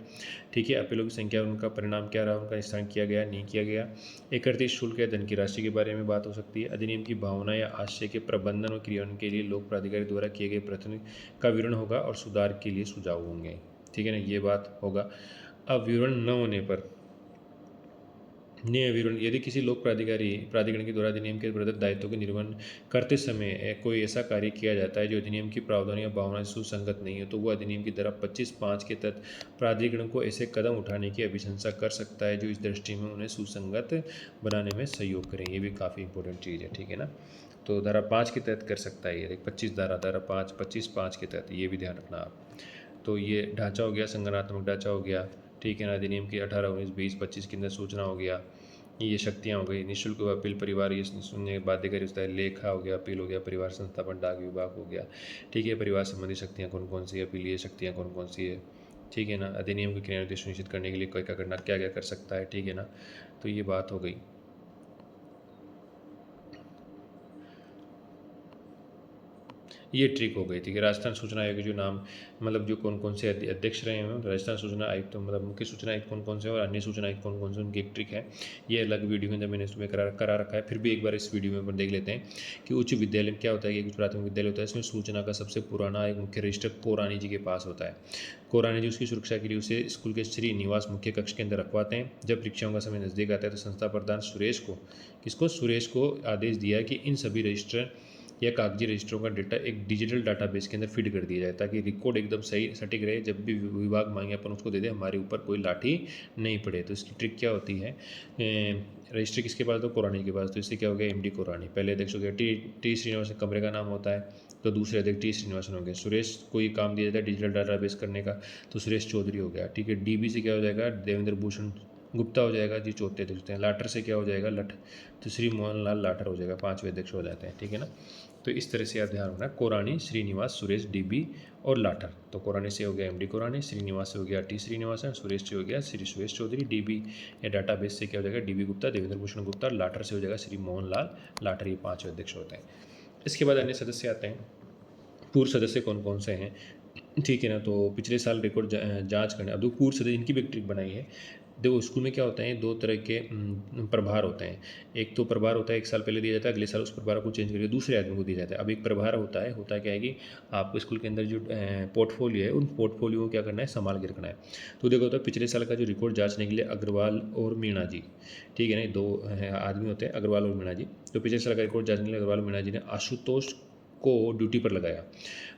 ठीक है। अपीलों की संख्या, उनका परिणाम क्या रहा, उनका निस्तारण किया गया नहीं किया गया। एकत्रित शुल्क या धन की राशि के बारे में बात हो सकती है। अधिनियम की भावना या आशय के प्रबंधन और क्रियान्वयन के लिए लोक प्राधिकारी द्वारा किए गए प्रयत्न का विवरण होगा और सुधार के लिए सुझाव होंगे, ठीक है ना, ये बात होगा। अब विवरण न होने पर विवरण, यदि किसी लोक प्राधिकरण के द्वारा अधिनियम के प्रदत्त दायित्वों के निर्वहन करते समय कोई ऐसा कार्य किया जाता है जो अधिनियम की प्रावधान या भावना से सुसंगत नहीं है, तो वो अधिनियम की धारा 25(5) के तहत प्राधिकरण को ऐसे कदम उठाने की अभिशंसा कर सकता है जो इस दृष्टि में उन्हें सुसंगत बनाने में सहयोग करें। ये भी काफ़ी इंपॉर्टेंट चीज़ है, ठीक है ना। तो धारा 5 के तहत कर सकता है ये, 25 धारा 5 25(5) के तहत, ये भी ध्यान रखना आप। तो ये ढांचा हो गया, संगठनात्मक ढांचा हो गया, ठीक है ना। अधिनियम की 18, 19, 20, 25 के अंदर सूचना हो गया, ये शक्तियाँ हो गई। निःशुल्क अपील, परिवार ये सुनने के बाध्यकारी होता है, लेखा हो गया, अपील हो गया, परिवार संस्थापन, डाक विभाग हो गया, ठीक है। परिवार संबंधी शक्तियाँ कौन कौन सी है, अपीलीय शक्तियाँ कौन कौन सी है, ठीक है ना। अधिनियम की क्रियान्वित सुनिश्चित करने के लिए क्या क्या करना, क्या क्या कर सकता है, ठीक है ना। तो ये बात हो गई। ये ट्रिक हो गई थी कि राजस्थान सूचना आयोग के जो नाम, मतलब जो कौन कौन से अध्यक्ष रहे हैं, राजस्थान सूचना आयुक्त, तो मतलब मुख्य सूचना आयुक्त कौन कौन से और अन्य सूचना आयुक्त कौन कौन से, उनकी एक ट्रिक है। ये अलग वीडियो के अंदर मैंने इसमें करा रखा है, फिर भी एक बार इस वीडियो में अपन देख लेते हैं कि उच्च विद्यालय में क्या होता है कि कुछ प्राथमिक विद्यालय होता है, इसमें सूचना का सबसे पुराना एक मुख्य रजिस्टर कोरानी जी के पास होता है। कोरानी जी उसकी सुरक्षा के लिए उसे स्कूल के श्री निवास मुख्य कक्ष के अंदर रखवाते हैं। जब परीक्षाओं का समय नज़दीक आता है तो संस्था प्रधान सुरेश को आदेश दिया कि इन सभी रजिस्टर या कागजी रजिस्टरों का डेटा एक डिजिटल डाटाबेस के अंदर फीड कर दिया जाए ताकि रिकॉर्ड एकदम सही सटीक रहे। जब भी विभाग मांगे अपन उसको दे दें, हमारे ऊपर कोई लाठी नहीं पड़े। तो इसकी ट्रिक क्या होती है, रजिस्टर किसके पास, तो कोरानी के पास। तो इससे क्या हो गया, एमडी कोरानी। पहले अध्यक्ष हो गया टी श्रीनिवासन, कमरे का नाम होता है। तो दूसरे अध्यक्ष टी श्रीनिवासन हो गए। सुरेश कोई काम दिया जाता है डिजिटल डाटाबेस करने का, तो सुरेश चौधरी हो गया। ठीक है, डीबी से क्या हो जाएगा, देवेंद्र भूषण गुप्ता हो जाएगा जी, चौथे अध्यक्ष होते हैं। लाटर से क्या हो जाएगा, लठ, तो श्री मोहन लाल लाटर हो जाएगा, पांचवें अध्यक्ष हो जाते हैं। ठीक है ना। तो इस तरह से आप ध्यान रखना, कोरानी, श्रीनिवास, सुरेश, डीबी और लाटर। तो कोरानी से हो गया एमडी कोरानी, श्रीनिवास से हो गया टी श्रीनिवासन, सुरेश से हो गया श्री सुरेश चौधरी, डीबी या डाटाबेस से क्या हो जाएगा, डीबी गुप्ता, देवेंद्र भूषण गुप्ता, लाटर से हो जाएगा श्री मोहन लाल लाटर। ये पांचवें अध्यक्ष होते हैं। इसके बाद अन्य सदस्य आते हैं। पूर्व सदस्य कौन कौन से हैं, ठीक है ना। तो पिछले साल रिकॉर्ड जांच करने, अब दो पूर्व सदस्य, इनकी भी एक ट्रिक बनाई है। देखो स्कूल में क्या होता है, दो तरह के प्रभार होते हैं। एक तो प्रभार होता है, एक साल पहले दिया जाता है, अगले साल उस प्रभार को चेंज करके दूसरे आदमी को दिया जाता है। अब एक प्रभार होता है क्या है कि आपको स्कूल के अंदर जो पोर्टफोलियो है, उन पोर्टफोलियो को क्या करना है, संभाल के रखना है। तो देखो होता है पिछले साल का जो रिकॉर्ड जांचने के लिए अग्रवाल और मीणा जी, ठीक है ना, दो आदमी होते हैं, अग्रवाल और मीणा जी। तो पिछले साल का रिकॉर्ड जांचने के लिए अग्रवाल और मीणा जी ने आशुतोष को ड्यूटी पर लगाया।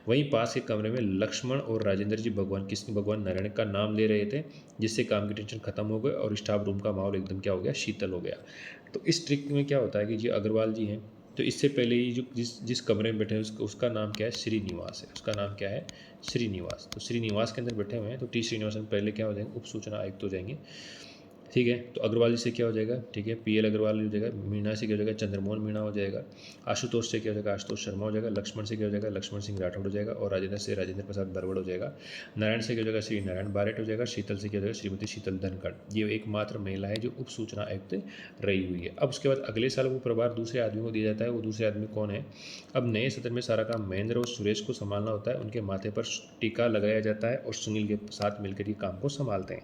वहीं पास के कमरे में लक्ष्मण और राजेंद्र जी भगवान नारायण का नाम ले रहे थे, जिससे काम की टेंशन खत्म हो गई और स्टाफ रूम का माहौल एकदम क्या हो गया, शीतल हो गया। तो इस ट्रिक में क्या होता है कि जी अग्रवाल जी हैं, तो इससे पहले ही जो जिस कमरे में बैठे हैं उसका नाम क्या है, श्रीनिवास है। उसका नाम क्या है, श्रीनिवास। तो श्रीनिवास के अंदर बैठे हुए हैं। तो टी श्रीनिवासन पहले क्या हो जाएंगे, उप सूचना आयुक्त हो जाएंगे। ठीक है, तो अग्रवाल जी से क्या हो जाएगा, ठीक है, पीएल अग्रवाल हो जाएगा। मीणा से क्या हो जाएगा, चंद्रमोहन मीणा हो जाएगा। आशुतोष से क्या हो जाएगा, आशुतोष शर्मा हो जाएगा। लक्ष्मण से क्या हो जाएगा, लक्ष्मण सिंह राठौड़ हो जाएगा। और राजेंद्र से राजेंद्र प्रसाद बरवड़ हो जाएगा। नारायण से क्या हो जाएगा, श्री नारायण बारेट हो जाएगा। शीतल से क्या हो जाएगा, श्रीमती शीतल धनखड़। ये एकमात्र महिला है जो उप सूचना आयुक्त रही हुई है। अब उसके बाद अगले साल वो प्रभार दूसरे आदमी को दिया जाता है। वो दूसरे आदमी कौन है, अब नए सदन में सारा काम महेंद्र और सुरेश को संभालना होता है। उनके माथे पर टीका लगाया जाता है और सुनील के साथ मिलकर ये काम को संभालते हैं।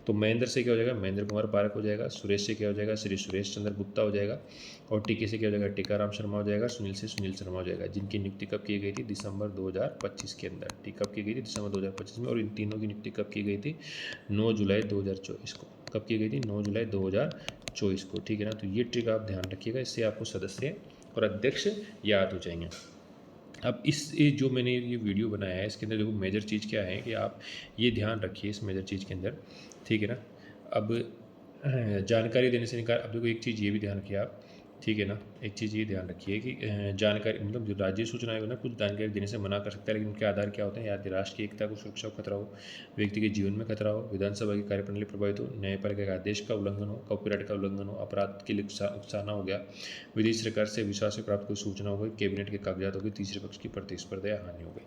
तो महेंद्र से क्या हो जाएगा, महेंद्र कुमार पारक हो जाएगा। सुरेश से क्या हो जाएगा, श्री सुरेश चंद्र गुप्ता हो जाएगा। और टीके से क्या हो जाएगा, टीकाराम शर्मा हो जाएगा। सुनील से सुनील शर्मा हो जाएगा, जिनकी नियुक्ति कब की गई थी, दिसंबर 2025 के अंदर। ठीक, कब की गई थी, दिसंबर 2025 में। और इन तीनों की नियुक्ति कब की गई थी, 9 जुलाई 2024 को। कब की गई थी, 9 जुलाई 2024 को। ठीक है ना। तो ये ट्रिक आप ध्यान रखिएगा, इससे आपको सदस्य और अध्यक्ष याद हो जाएंगे। अब ये जो मैंने ये वीडियो बनाया है, इसके अंदर देखो मेजर चीज़ क्या है कि आप ये ध्यान रखिए इस मेजर चीज़ के अंदर। ठीक है ना। अब जानकारी देने से निकाल, अब देखो एक चीज़ ये भी ध्यान रखिए आप, ठीक है ना। एक चीज़ ये ध्यान रखिए कि जानकारी, मतलब जो राज्य सूचना आयोग ना कुछ जानकारी देने से मना कर सकता है, लेकिन उनके आधार क्या होते हैं, या राष्ट्र की एकता को सुरक्षा को खतरा हो, व्यक्ति के जीवन में खतरा हो, विधानसभा की कार्यप्रणाली प्रभावित हो, न्यायपालिका के आदेश का उल्लंघन हो, कॉपीराइट का उल्लंघन हो, अपराध के लिए उकसाना हो गया, विदेश सरकार से विश्वास से प्राप्त कोई सूचना हो गई, कैबिनेट के कागजात हो गई, तीसरे पक्ष की प्रतिस्पर्धा या हानि हो गई।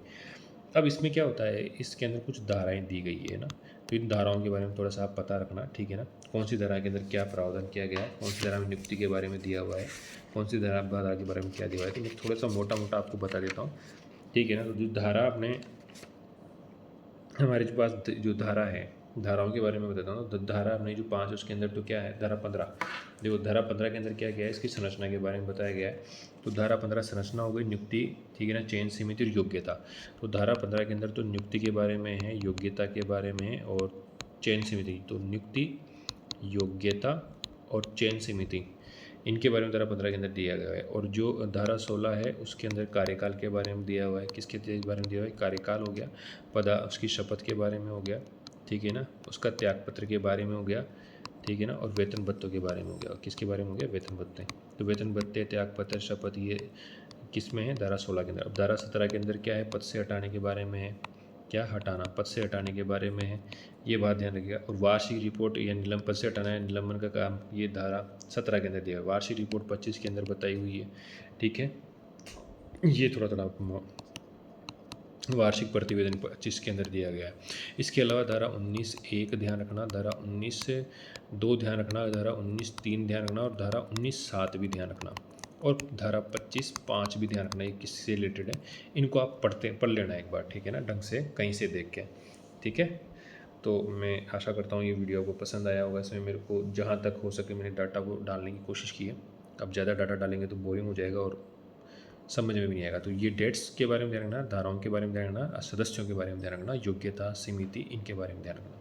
अब इसमें क्या होता है, इसके अंदर कुछ धाराएं दी गई है ना। तो इन धाराओं के बारे में थोड़ा सा आप पता रखना, ठीक है ना। कौन सी धारा के अंदर क्या प्रावधान किया गया है, कौन सी धारा में नियुक्ति के बारे में दिया हुआ है, कौन सी धारा के बारे में क्या दिया हुआ है। तो मैं थोड़ा सा मोटा मोटा आपको बता देता हूँ, ठीक है ना। तो जो धारा अपने हमारे पास जो धारा है, धाराओं के बारे में बताता हूँ। तो धारा अपनी जो 5 उसके अंदर तो क्या है, धारा 15। देखो धारा 15 के अंदर क्या गया है, इसकी संरचना के बारे में बताया गया है। तो धारा 15 संरचना हो गई, नियुक्ति, ठीक है ना, चयन समिति और योग्यता। तो धारा 15 के अंदर तो नियुक्ति के बारे में है, योग्यता के बारे में और चयन समिति। तो नियुक्ति, योग्यता और चयन समिति, इनके बारे में धारा 15 के अंदर दिया गया है। और जो धारा 16 है उसके अंदर कार्यकाल के बारे में दिया हुआ है। किसके बारे में दिया हुआ है, कार्यकाल हो गया, उसकी शपथ के बारे में हो गया, ठीक है ना, उसका त्यागपत्र के बारे में हो गया, ठीक है ना, और वेतन भत्तों के बारे में हो गया। और किसके बारे में हो गया, वेतन भत्ते। तो वेतन भत्ते, त्यागपत्र, शपथ, ये किस में है, धारा 16 के अंदर। अब धारा 17 के अंदर क्या है, पद से हटाने के बारे में है, क्या हटाना, पद से हटाने के बारे में है, ये बात ध्यान रखिएगा। और वार्षिक रिपोर्ट या निलंबन, पद से हटाना है, निलंबन का काम, ये धारा 17 के अंदर दिया है। वार्षिक रिपोर्ट 25 के अंदर बताई हुई है, ठीक है। ये थोड़ा वार्षिक प्रतिवेदन 25 के अंदर दिया गया है। इसके अलावा धारा 19(1) ध्यान रखना, धारा 19(2) ध्यान रखना, धारा 19(3) ध्यान रखना और धारा 19(7) भी ध्यान रखना। और धारा 25(5) भी ध्यान रखना, ये किससे रिलेटेड है, इनको आप पढ़ लेना एक बार, ठीक है ना, ढंग से कहीं से देख के, ठीक है। तो मैं आशा करता हूँ ये वीडियो आपको पसंद आया होगा। इसमें मेरे को जहाँ तक हो सके मैंने डाटा को डालने की कोशिश की है। अब ज़्यादा डाटा डालेंगे तो बोरिंग हो जाएगा और समझ में भी नहीं आएगा। तो ये डेट्स के बारे में ध्यान रखना, धाराओं के बारे में ध्यान रखना, सदस्यों के बारे में ध्यान रखना, योग्यता, समिति, इनके बारे में ध्यान रखना।